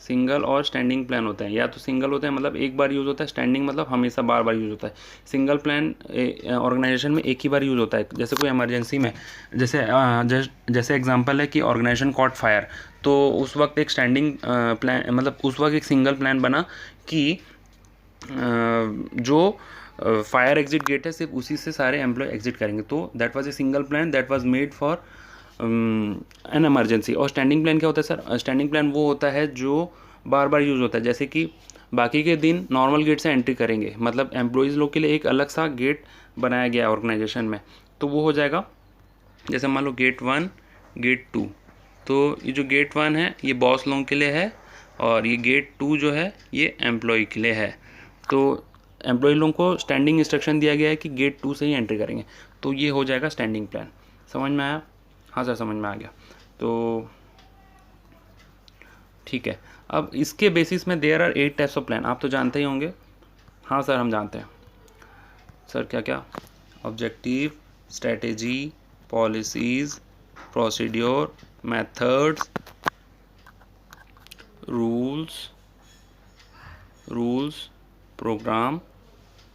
सिंगल और स्टैंडिंग प्लान होते हैं। या तो सिंगल होते हैं मतलब एक बार यूज़ होता है, स्टैंडिंग मतलब हमेशा बार बार यूज़ होता है। सिंगल प्लान ऑर्गेनाइजेशन में एक ही बार यूज़ होता है, जैसे कोई इमरजेंसी में, जैसे एग्जांपल है कि ऑर्गेनाइजेशन कॉट फायर, तो उस वक्त एक स्टैंडिंग प्लान मतलब उस वक्त एक सिंगल प्लान बना कि जो फायर एग्जिट गेट है सिर्फ उसी से सारे एम्प्लॉय एग्जिट करेंगे। तो that was a single plan that was made for an emergency. और स्टैंडिंग प्लान क्या होता है सर? स्टैंडिंग प्लान वो होता है जो बार बार यूज़ होता है, जैसे कि बाकी के दिन नॉर्मल गेट से एंट्री करेंगे, मतलब एम्प्लॉयज़ लोग के लिए एक अलग सा गेट बनाया गया है ऑर्गेनाइजेशन में, तो वो हो जाएगा जैसे मान लो गेट 1 गेट 2। तो ये जो गेट 1 है ये बॉस लोगों के लिए है, और ये गेट 2 जो है ये एम्प्लॉय के लिए है। तो एम्प्लॉय लोगों को स्टैंडिंग इंस्ट्रक्शन दिया गया है कि गेट 2 से ही एंट्री करेंगे, तो ये हो जाएगा स्टैंडिंग प्लान। समझ में आया? हाँ सर समझ में आ गया। तो ठीक है, अब इसके बेसिस में there are 8 types of plan, आप तो जानते ही होंगे। हाँ सर हम जानते हैं। सर क्या क्या? Objective, strategy, policies, procedure, methods, rules, program,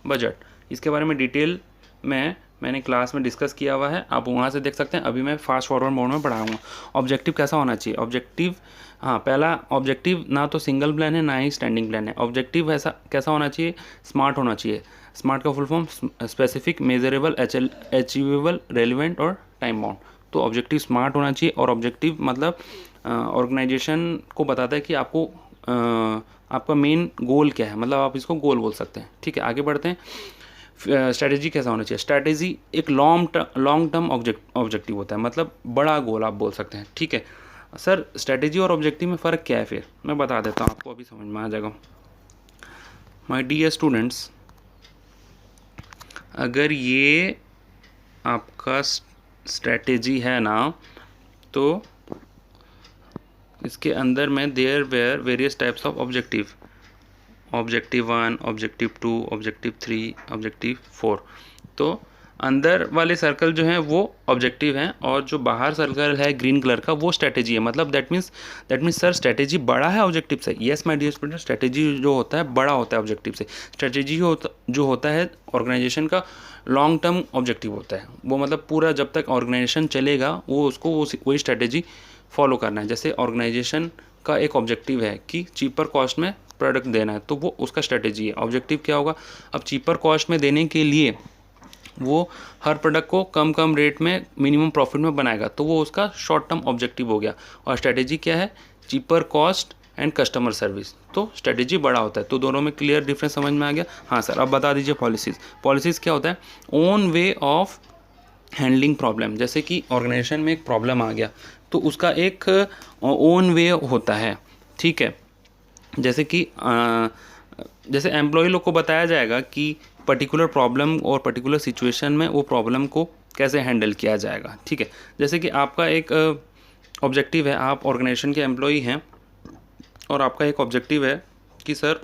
budget. इसके बारे में डिटेल में मैंने क्लास में डिस्कस किया हुआ है, आप वहाँ से देख सकते हैं। अभी मैं फास्ट फॉरवर्ड मोड में पढ़ाऊँगा। ऑब्जेक्टिव कैसा होना चाहिए? ऑब्जेक्टिव, हाँ पहला ऑब्जेक्टिव ना तो सिंगल प्लान है ना ही स्टैंडिंग प्लान है। ऑब्जेक्टिव ऐसा कैसा होना चाहिए? स्मार्ट होना चाहिए। स्मार्ट का full form specific, measurable, achievable, relevant और टाइम बाउंड। तो ऑब्जेक्टिव स्मार्ट होना चाहिए, और ऑब्जेक्टिव मतलब ऑर्गेनाइजेशन को बताता है कि आपको आपका मेन गोल क्या है, मतलब आप इसको गोल बोल सकते हैं। ठीक है, आगे बढ़ते हैं। स्ट्रैटेजी कैसा होना चाहिए? स्ट्रैटेजी एक लॉन्ग टर्म ऑब्जेक्टिव होता है, मतलब बड़ा गोल आप बोल सकते हैं। ठीक है सर, स्ट्रैटेजी और ऑब्जेक्टिव में फ़र्क क्या है? फिर मैं बता देता हूँ आपको, अभी समझ में आ जाएगा। माय डियर स्टूडेंट्स, अगर ये आपका स्ट्रैटेजी है ना, तो इसके अंदर में there were various types of objective, objective 1, objective 2, objective 3, objective 4। तो अंदर वाले सर्कल जो हैं वो ऑब्जेक्टिव हैं, और जो बाहर सर्कल है ग्रीन कलर का वो स्ट्रैटेजी है। मतलब दैट मीन्स सर स्ट्रैटेजी बड़ा है ऑब्जेक्टिव से। Yes my dear student, strategy जो होता है बड़ा होता है ऑब्जेक्टिव से। स्ट्रैटेजी जो होता है ऑर्गेनाइजेशन का लॉन्ग टर्म ऑब्जेक्टिव होता है। वो मतलब पूरा जब तक ऑर्गेनाइजेशन चलेगा वो उसको वही स्ट्रैटेजी फॉलो करना है। जैसे ऑर्गेनाइजेशन का एक ऑब्जेक्टिव है कि चीपर कॉस्ट में प्रोडक्ट देना है, तो वो उसका स्ट्रैटेजी है। ऑब्जेक्टिव क्या होगा? अब चीपर कॉस्ट में देने के लिए वो हर प्रोडक्ट को कम रेट में मिनिमम प्रॉफिट में बनाएगा, तो वो उसका शॉर्ट टर्म ऑब्जेक्टिव हो गया। और स्ट्रैटेजी क्या है? Cheaper cost and customer service. तो स्ट्रैटेजी बड़ा होता है। तो दोनों में क्लियर डिफरेंस समझ में आ गया? हाँ सर, अब बता दीजिए पॉलिसीज़ क्या होता है? Own way of handling problem. जैसे कि ऑर्गेनाइजेशन में एक प्रॉब्लम आ गया तो उसका एक ओन वे होता है। ठीक है, जैसे कि जैसे एम्प्लॉय लोग को बताया जाएगा कि पर्टिकुलर प्रॉब्लम और पर्टिकुलर सिचुएशन में वो प्रॉब्लम को कैसे हैंडल किया जाएगा। ठीक है, जैसे कि आपका एक ऑब्जेक्टिव है, आप ऑर्गेनाइजेशन के एम्प्लॉई हैं और आपका एक ऑब्जेक्टिव है कि सर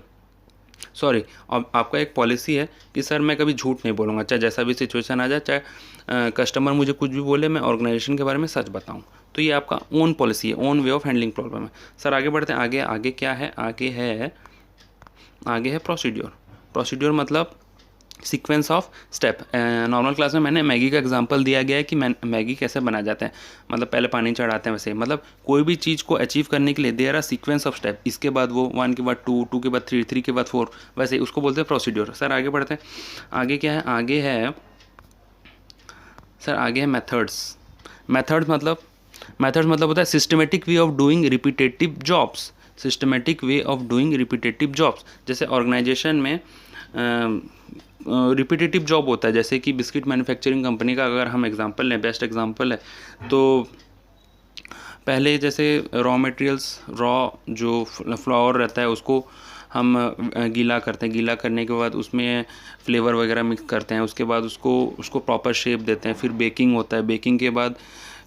आपका एक पॉलिसी है कि सर मैं कभी झूठ नहीं बोलूँगा, चाहे जैसा भी सिचुएशन आ जाए, चाहे कस्टमर मुझे कुछ भी बोले, मैं ऑर्गेनाइजेशन के बारे में सच बताऊँ। तो ये आपका ओन पॉलिसी है, own way of handling problem है। सर आगे बढ़ते हैं। आगे क्या है? आगे है प्रोसीड्योर मतलब sequence of step. Normal class में मैंने मैगी का एग्जांपल दिया गया है कि मैगी कैसे बनाया जाता है, मतलब पहले पानी चढ़ाते हैं वैसे। मतलब कोई भी चीज़ को अचीव करने के लिए there are sequence of step. इसके बाद वो 1 के बाद 2, 2 के बाद 3, 3 के बाद 4, वैसे उसको बोलते हैं प्रोसीड्योर। सर आगे बढ़ते हैं। आगे क्या है? आगे है मेथड्स मतलब होता है systematic way of doing repetitive jobs. जैसे ऑर्गेनाइजेशन में रिपीटेटिव जॉब होता है, जैसे कि बिस्किट मैन्युफैक्चरिंग कंपनी का अगर हम एग्जांपल लें, बेस्ट एग्जांपल है, तो पहले जैसे रॉ जो फ्लावर रहता है उसको हम गीला करते हैं। गीला करने के बाद उसमें फ्लेवर वगैरह मिक्स करते हैं, उसके बाद उसको प्रॉपर शेप देते हैं। फिर बेकिंग होता है, बेकिंग के बाद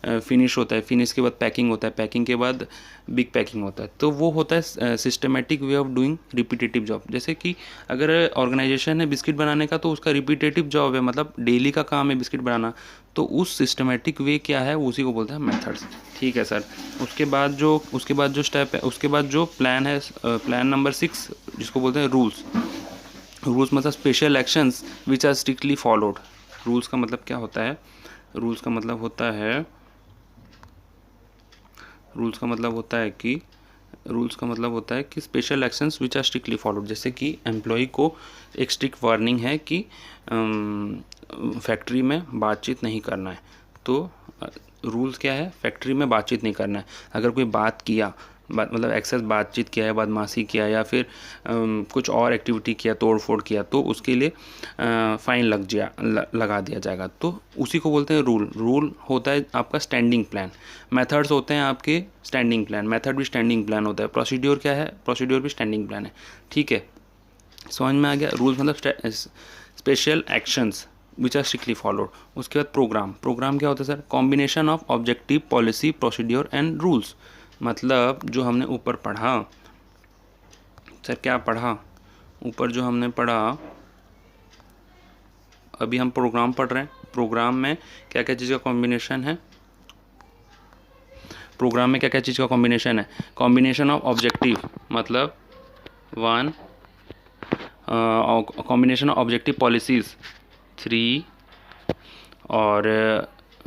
फिनिश होता है, फिनिश के बाद पैकिंग होता है, पैकिंग के बाद बिग पैकिंग होता है। तो वो होता है systematic way of doing repetitive job. जैसे कि अगर ऑर्गेनाइजेशन है बिस्किट बनाने का, तो उसका रिपीटेटिव जॉब है, मतलब डेली का काम है बिस्किट बनाना, तो उस सिस्टमेटिक वे क्या है उसी को बोलते हैं मेथड्स। ठीक है सर। उसके बाद जो स्टेप है, उसके बाद जो प्लान है, प्लान नंबर 6 जिसको बोलते हैं रूल्स। रूल्स मतलब special actions which are strictly followed. Rules का मतलब क्या होता है? रूल्स का मतलब होता है रूल्स का मतलब होता है कि special actions which are strictly followed. जैसे कि एम्प्लॉय को एक स्ट्रिक्ट वार्निंग है कि फैक्ट्री में बातचीत नहीं करना है। तो रूल्स क्या है? फैक्ट्री में बातचीत नहीं करना है। अगर कोई मतलब एक्सेस बातचीत किया है, बदमाशी किया या फिर कुछ और एक्टिविटी किया, तोड़ फोड़ किया, तो उसके लिए फ़ाइन लगा दिया जाएगा। तो उसी को बोलते हैं रूल। रूल होता है आपका स्टैंडिंग प्लान। मेथड्स होते हैं आपके स्टैंडिंग प्लान। मेथड भी स्टैंडिंग प्लान होता है। प्रोसीड्योर क्या है? प्रोसीड्योर भी स्टैंडिंग प्लान है। ठीक है, समझ में आ गया? रूल्स मतलब special actions which are strictly followed. उसके बाद प्रोग्राम। प्रोग्राम क्या होता है sir? Combination of objective, policy, procedure and rules. मतलब जो हमने ऊपर पढ़ा सर, क्या पढ़ा ऊपर? जो हमने पढ़ा, अभी हम प्रोग्राम पढ़ रहे हैं। प्रोग्राम में क्या क्या चीज़ का कॉम्बिनेशन है? प्रोग्राम में क्या क्या चीज़ का कॉम्बिनेशन है? कॉम्बिनेशन ऑफ ऑब्जेक्टिव मतलब 1, कॉम्बिनेशन ऑफ ऑब्जेक्टिव पॉलिसीज़ 3, और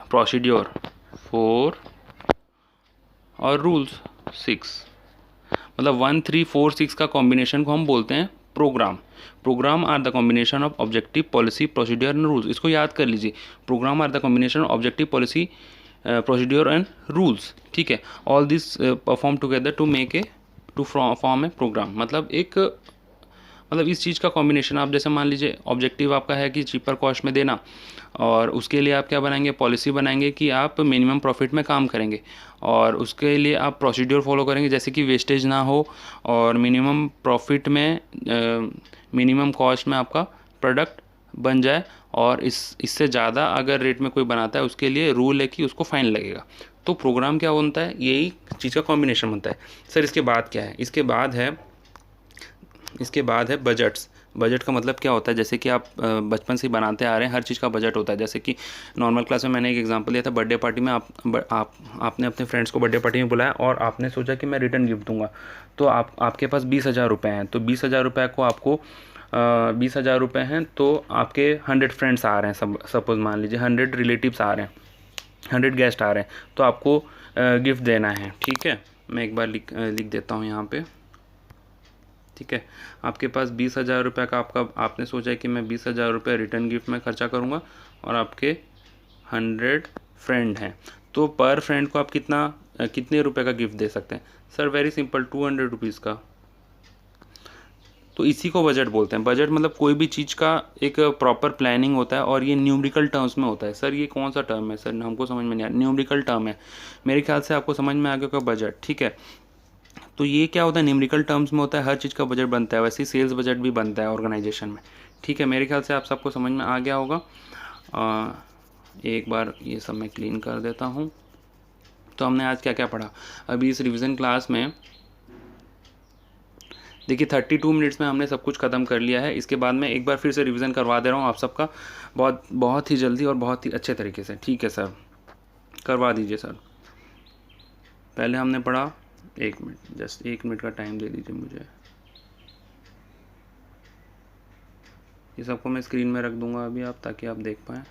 प्रोसीड्योर 4, और रूल्स 6। मतलब 1, 3, 4, 6 का कॉम्बिनेशन को हम बोलते हैं program. Program are the combination of objective, policy, procedure and rules. इसको याद कर लीजिए। Program are the combination of objective, policy, procedure and rules. ठीक है, all this perform together to form a program. मतलब इस चीज़ का कॉम्बिनेशन। आप जैसे मान लीजिए ऑब्जेक्टिव आपका है कि चीपर कॉस्ट में देना, और उसके लिए आप क्या बनाएंगे? पॉलिसी बनाएंगे कि आप मिनिमम प्रॉफिट में काम करेंगे, और उसके लिए आप प्रोसीड्योर फॉलो करेंगे जैसे कि वेस्टेज ना हो, और मिनिमम प्रॉफिट में मिनिमम कॉस्ट में आपका प्रोडक्ट बन जाए, और इससे ज़्यादा अगर रेट में कोई बनाता है उसके लिए रूल है कि उसको फाइन लगेगा। तो प्रोग्राम क्या बनता है? यही चीज़ का कॉम्बिनेशन बनता है। सर इसके बाद क्या है? इसके बाद है बजट्स। बजट का मतलब क्या होता है? जैसे कि आप बचपन से ही बनाते आ रहे हैं, हर चीज़ का बजट होता है। जैसे कि नॉर्मल क्लास में मैंने एक एग्जांपल दिया था, बर्थडे पार्टी में आपने अपने फ्रेंड्स को बर्थडे पार्टी में बुलाया, और आपने सोचा कि मैं रिटर्न गिफ्ट दूंगा। तो आपके पास 20,000 रुपये हैं। तो 20,000 रुपये को आपको 20,000 रुपये हैं, तो आपके 100 फ्रेंड्स आ रहे हैं, सपोज मान लीजिए 100 रिलेटिव्स आ रहे हैं, 100 गेस्ट आ रहे हैं, तो आपको गिफ्ट देना है। ठीक है, मैं एक बार लिख देता हूँ यहाँ पे। ठीक है, आपके पास 20,000 रुपये का आपने सोचा है कि मैं 20,000 रुपये रिटर्न गिफ्ट में खर्चा करूँगा, और आपके 100 फ्रेंड हैं, तो पर फ्रेंड को आप कितने रुपए का गिफ्ट दे सकते हैं? सर वेरी सिंपल, 200 रुपीज़ का। तो इसी को बजट बोलते हैं। बजट मतलब कोई भी चीज़ का एक प्रॉपर प्लानिंग होता है, और ये न्यूमेरिकल टर्म्स में होता है। सर ये कौन सा टर्म है सर? हमको समझ में नहीं आया। न्यूमेरिकल टर्म है, मेरे ख्याल से आपको समझ में आ गया बजट। ठीक है, तो ये क्या होता है? न्यूमेरिकल टर्म्स में होता है, हर चीज़ का बजट बनता है। वैसे ही सेल्स बजट भी बनता है ऑर्गेनाइजेशन में। ठीक है, मेरे ख्याल से आप सबको समझ में आ गया होगा। एक बार ये सब मैं क्लीन कर देता हूँ। तो हमने आज क्या क्या पढ़ा? अभी इस रिवीजन क्लास में देखिए 32 मिनट्स में हमने सब कुछ ख़त्म कर लिया है। इसके बाद मैं एक बार फिर से रिवीजन करवा दे रहा हूँ आप सबका, बहुत ही जल्दी और बहुत ही अच्छे तरीके से। ठीक है सर, करवा दीजिए सर। पहले हमने पढ़ा, 1 मिनट, जस्ट 1 मिनट का टाइम दे दीजिए मुझे। ये सबको मैं स्क्रीन में रख दूंगा अभी आप, ताकि आप देख पाएँ।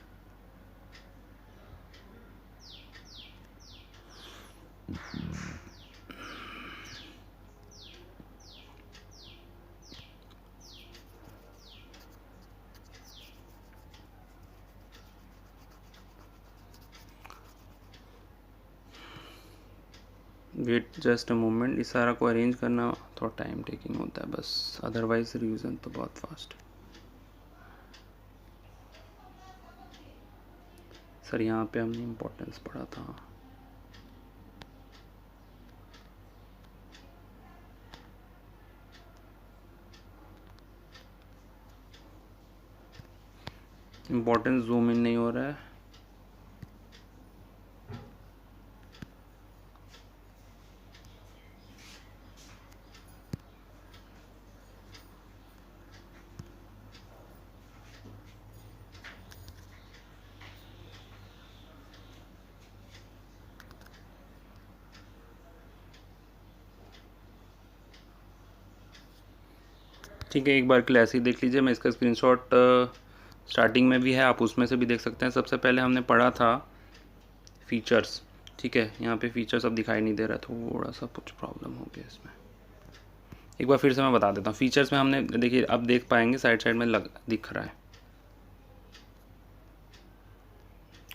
वेट जस्ट अ मोमेंट, इस सारा को अरेंज करना थोड़ा टाइम टेकिंग होता है बस, अदरवाइज रिवीजन तो बहुत फास्ट। सर यहाँ पे हमने इम्पोर्टेंस पढ़ा था। इम्पोर्टेंस जूम इन नहीं हो रहा है। ठीक है, एक बार के लिए ऐसे ही देख लीजिए। मैं इसका स्क्रीनशॉट स्टार्टिंग में भी है, आप उसमें से भी देख सकते हैं। सबसे पहले हमने पढ़ा था फीचर्स। ठीक है, यहाँ पे फीचर्स अब दिखाई नहीं दे रहा, थोड़ा सा कुछ प्रॉब्लम हो गया इसमें। एक बार फिर से मैं बता देता हूँ। फीचर्स में हमने देखिए, अब देख पाएंगे साइड साइड में दिख रहा है।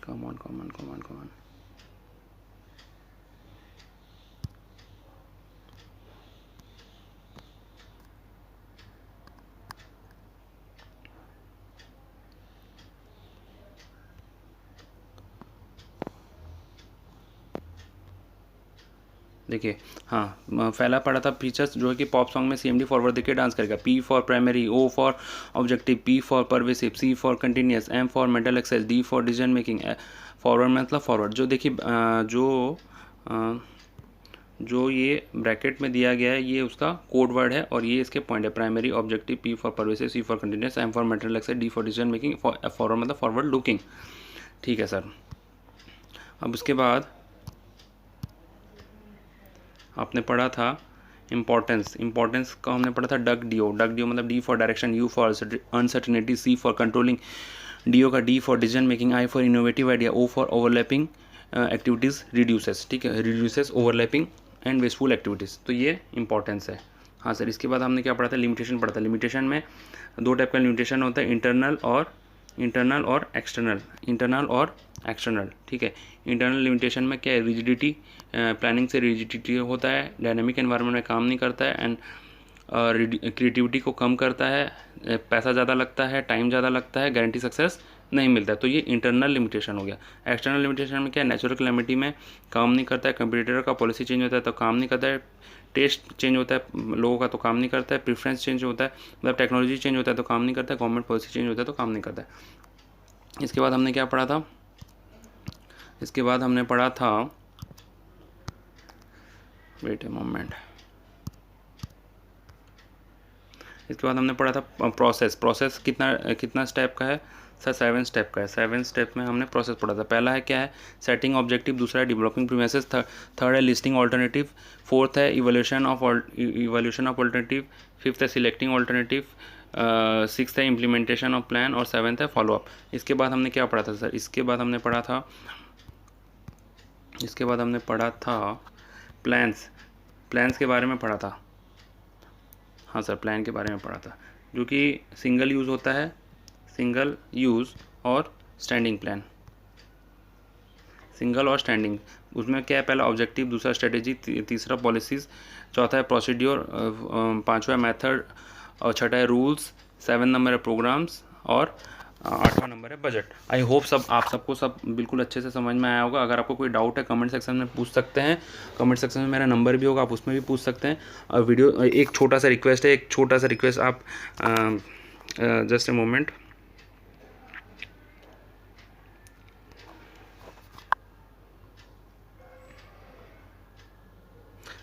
Come on come on come on come on. देखिए, हाँ, पहला पढ़ा था फीचर्स जो है कि पॉप सॉन्ग में CMD फॉरवर्ड देके डांस करेगा। P for primary, O for objective, P for pervasive, C for continuous, M for mental access, D for decision making. Forward मतलब फॉरवर्ड। जो देखिए जो ये ब्रैकेट में दिया गया है ये उसका कोड वर्ड है और ये इसके पॉइंट है। Primary, objective, P for pervasive, C for continuous, M for mental access, D for decision making, forward मतलब फॉरवर्ड लुकिंग। ठीक है सर। अब उसके बाद आपने पढ़ा था इम्पोर्टेंस। इम्पोर्टेंस का हमने पढ़ा था डग डी ओ मतलब D for direction, U for uncertainty, C for controlling, DO का D for decision making, I for innovative idea, O for overlapping activities reduces. ठीक है, reduces overlapping and wasteful activities. तो ये इंपॉर्टेंस है। हाँ sir, इसके बाद हमने क्या पढ़ा था, लिमिटेशन पढ़ा था। लिमिटेशन में दो टाइप का लिमिटेशन होता है, इंटरनल और एक्सटर्नल। ठीक है, इंटरनल लिमिटेशन में क्या है, रिजिडिटी, प्लानिंग से रिजिडिटी होता है, डायनामिक एनवायरनमेंट में काम नहीं करता है, एंड क्रिएटिविटी को कम करता है, पैसा ज़्यादा लगता है, टाइम ज़्यादा लगता है, गारंटी सक्सेस नहीं मिलता है। तो ये इंटरनल लिमिटेशन हो गया। एक्सटर्नल लिमिटेशन में क्या है, नेचुरल कैलेमिटी में काम नहीं करता है, कंप्यूटर का पॉलिसी चेंज होता है तो काम नहीं करता है, टेस्ट चेंज होता है लोगों का तो काम नहीं करता है, प्रेफरेंस चेंज होता है मतलब टेक्नोलॉजी चेंज होता है तो काम नहीं करता है, गवर्नमेंट पॉलिसी चेंज होता है तो काम नहीं करता है। इसके बाद हमने क्या पढ़ा था, इसके बाद हमने पढ़ा था, वेट ए मोमेंट, इसके बाद हमने पढ़ा था प्रोसेस कितना स्टेप का है सर, 7 स्टेप का है। 7 स्टेप में हमने प्रोसेस पढ़ा था। पहला है क्या है, सेटिंग ऑब्जेक्टिव, दूसरा है डेवलपिंग प्रीमिसेस, थर्ड है लिस्टिंग ऑल्टरनेटिव, फोर्थ है इवोल्यूशन ऑफ ऑल्टरनेटिव, फिफ्थ है सिलेक्टिंग ऑल्टरनेटिव, सिक्स्थ है इम्प्लीमेंटेशन ऑफ प्लान और सेवन्थ है फॉलोअप। इसके बाद हमने क्या पढ़ा था सर, इसके बाद हमने पढ़ा था प्लान्स के बारे में पढ़ा था। हाँ सर, प्लान के बारे में पढ़ा था, जो कि सिंगल यूज़ होता है, सिंगल यूज़ और स्टैंडिंग प्लान। सिंगल और स्टैंडिंग, उसमें क्या है, पहला ऑब्जेक्टिव, दूसरा स्ट्रेटेजी, तीसरा पॉलिसीज़, चौथा है प्रोसीड्योर, पांचवा है मेथड और छठा है रूल्स, 7 नंबर है प्रोग्राम्स और 8वां नंबर है बजट। आई होप आप सबको सब बिल्कुल अच्छे से समझ में आया होगा। अगर आपको कोई डाउट है कमेंट सेक्शन में पूछ सकते हैं। कमेंट सेक्शन में मेरा नंबर भी होगा, आप उसमें भी पूछ सकते हैं। और वीडियो एक छोटा सा रिक्वेस्ट आप जस्ट ए मोमेंट,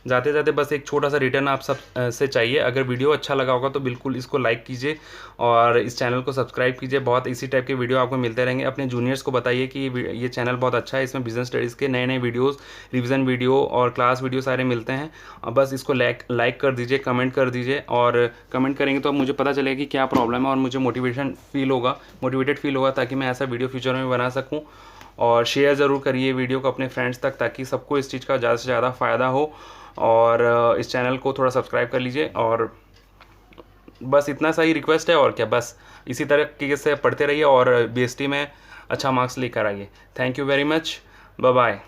जाते जाते बस एक छोटा सा रिटर्न आप सब से चाहिए। अगर वीडियो अच्छा लगा होगा तो बिल्कुल इसको लाइक कीजिए और इस चैनल को सब्सक्राइब कीजिए। बहुत इसी टाइप के वीडियो आपको मिलते रहेंगे। अपने जूनियर्स को बताइए कि ये चैनल बहुत अच्छा है, इसमें बिजनेस स्टडीज़ के नए वीडियोज़, रिविज़न वीडियो और क्लास वीडियो सारे मिलते हैं। बस इसको लाइक कर दीजिए, कमेंट कर दीजिए, और कमेंट करेंगे तो मुझे पता चलेगा कि क्या प्रॉब्लम है और मुझे मोटिवेटेड फील होगा ताकि मैं ऐसा वीडियो फ्यूचर में बना सकूँ। और शेयर ज़रूर करिए वीडियो को अपने फ्रेंड्स तक ताकि सबको इस चीज़ का ज़्यादा से ज़्यादा फ़ायदा हो। और इस चैनल को थोड़ा सब्सक्राइब कर लीजिए। और बस इतना सा ही रिक्वेस्ट है, और क्या, बस इसी तरीके से पढ़ते रहिए और BST में अच्छा मार्क्स लेकर आइए। Thank you very much, bye bye.